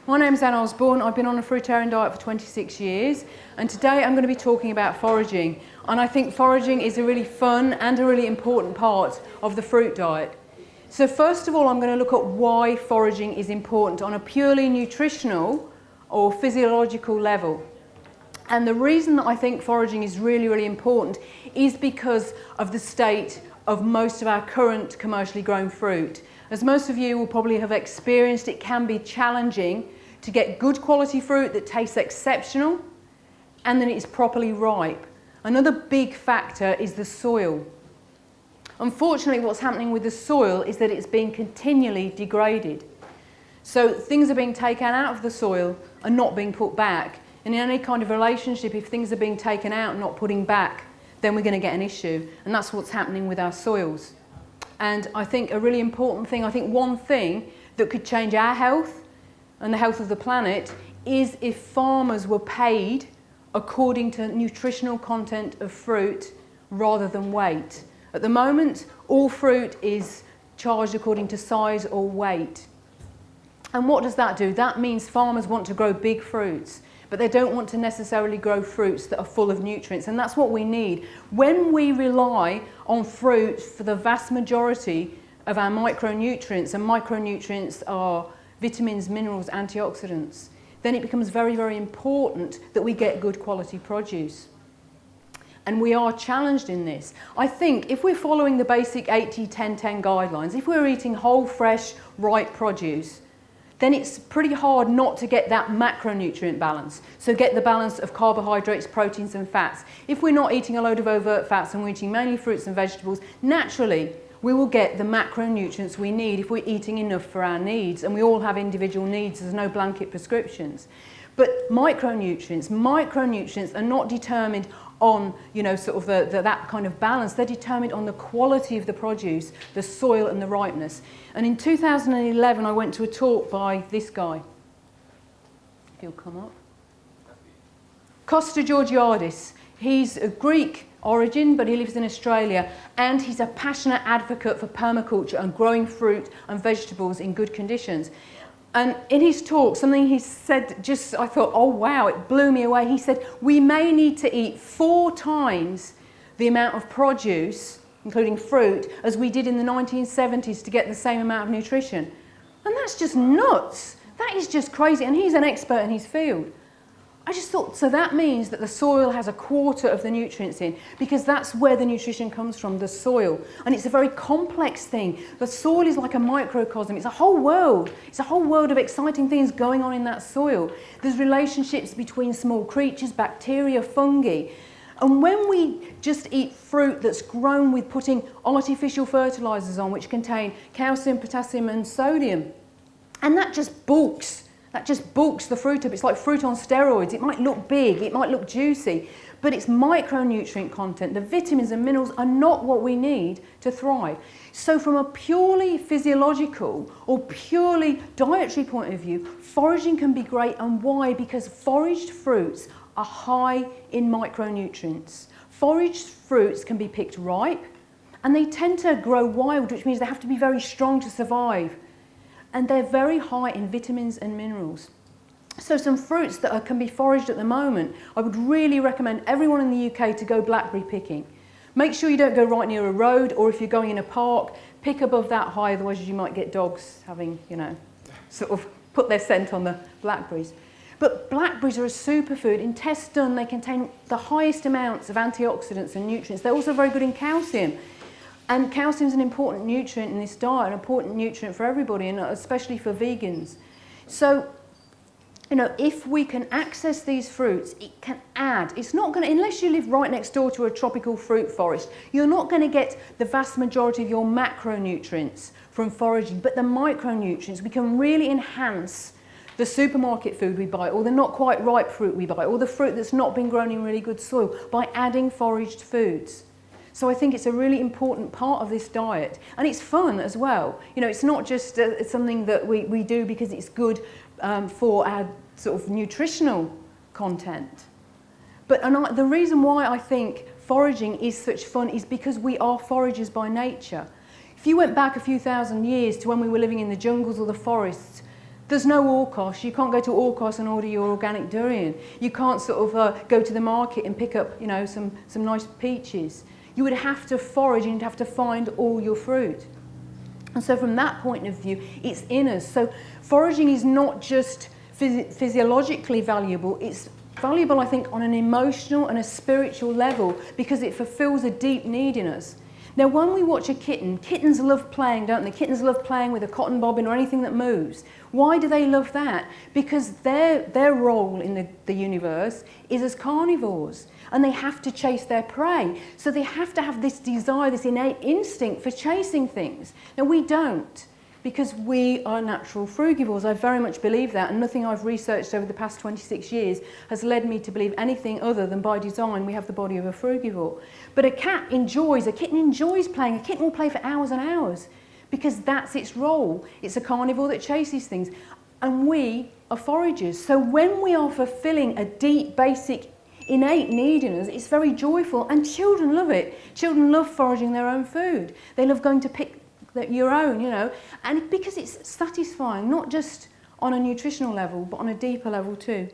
My name's Anne Osborne. I've been on a fruitarian diet for 26 years, and today I'm going to be talking about foraging. And I think foraging is a really fun and a really important part of the fruit diet. So first of all, I'm going to look at why foraging is important on a purely nutritional or physiological level. And the reason that I think foraging is really important is because of the state of most of our current commercially grown fruit. As most of you will probably have experienced, it can be challenging to get good quality fruit that tastes exceptional and then it's properly ripe. Another big factor is the soil. Unfortunately, what's happening with the soil is that it's being continually degraded. So things are being taken out of the soil and not being put back. And in any kind of relationship, if things are being taken out and not putting back, then we're going to get an issue. And that's what's happening with our soils. And I think a really important thing, I think one thing that could change our health and the health of the planet is if farmers were paid according to nutritional content of fruit rather than weight. At the moment, all fruit is charged according to size or weight. And what does that do? That means farmers want to grow big fruits, but they don't want to necessarily grow fruits that are full of nutrients, and that's what we need. When we rely on fruit for the vast majority of our micronutrients, and micronutrients are vitamins, minerals, antioxidants, then it becomes very important that we get good quality produce. And we are challenged in this. I think if we're following the basic 80-10-10 guidelines, if we're eating whole, fresh, ripe produce, then it's pretty hard not to get that macronutrient balance. So get the balance of carbohydrates, proteins and fats. If we're not eating a load of overt fats and we're eating mainly fruits and vegetables, naturally we will get the macronutrients we need if we're eating enough for our needs. And we all have individual needs, there's no blanket prescriptions. But micronutrients are not determined on, sort of that kind of balance. They're determined on the quality of the produce, the soil and the ripeness. And in 2011, I went to a talk by this guy. If you'll come up. Costa Georgiadis. He's a Greek origin, but he lives in Australia, and he's a passionate advocate for permaculture and growing fruit and vegetables in good conditions. And in his talk, something he said, I thought, oh wow, it blew me away. He said, we may need to eat 4 times the amount of produce, including fruit, as we did in the 1970s to get the same amount of nutrition. And that's just nuts. That is just crazy. And he's an expert in his field. I just thought, so that means that the soil has 1/4 of the nutrients in, because that's where the nutrition comes from, the soil. And it's a very complex thing. The soil is like a microcosm. It's a whole world. It's a whole world of exciting things going on in that soil. There's relationships between small creatures, bacteria, fungi. And when we just eat fruit that's grown with putting artificial fertilizers on, which contain calcium, potassium and sodium, and that just bulks the fruit up. It's like fruit on steroids. It might look big, it might look juicy, but its micronutrient content, the vitamins and minerals, are not what we need to thrive. So from a purely physiological or purely dietary point of view, foraging can be great. And why? Because foraged fruits are high in micronutrients. Foraged fruits can be picked ripe, and they tend to grow wild, which means they have to be very strong to survive. And they're very high in vitamins and minerals. So some fruits that can be foraged at the moment, I would really recommend everyone in the UK to go blackberry picking. Make sure you don't go right near a road, or if you're going in a park, pick above that high, otherwise you might get dogs having, sort of put their scent on the blackberries. But blackberries are a superfood. In tests done, they contain the highest amounts of antioxidants and nutrients. They're also very good in calcium. And calcium is an important nutrient in this diet, an important nutrient for everybody, and especially for vegans. So, if we can access these fruits, it can add. It's not going to, unless you live right next door to a tropical fruit forest, you're not going to get the vast majority of your macronutrients from foraging. But the micronutrients, we can really enhance the supermarket food we buy, or the not quite ripe fruit we buy, or the fruit that's not been grown in really good soil, by adding foraged foods. So I think it's a really important part of this diet, and it's fun as well. It's not just something that we do because it's good for our sort of nutritional content. But the reason why I think foraging is such fun is because we are foragers by nature. If you went back a few thousand years to when we were living in the jungles or the forests, There's no Orkos. You can't go to Orkos and order your organic durian. You can't sort of go to the market and pick up, you know, some nice peaches. You would have to forage and you'd have to find all your fruit. And so from that point of view, it's in us. So foraging is not just physiologically valuable, it's valuable, I think, on an emotional and a spiritual level because it fulfills a deep need in us. Now, when we watch a kitten, kittens love playing, don't they? Kittens love playing with a cotton bobbin or anything that moves. Why do they love that? Because their role in the universe is as carnivores, and they have to chase their prey. So they have to have this desire, this innate instinct for chasing things. Now, we don't, because we are natural frugivores. I very much believe that, and nothing I've researched over the past 26 years has led me to believe anything other than by design we have the body of a frugivore. But a kitten enjoys playing. A kitten will play for hours and hours because that's its role. It's a carnivore that chases things. And we are foragers. So when we are fulfilling a deep, basic, innate need in us, it's very joyful, and children love it. Children love foraging their own food. They love going to pick your own, you know, and because it's satisfying, not just on a nutritional level, but on a deeper level too.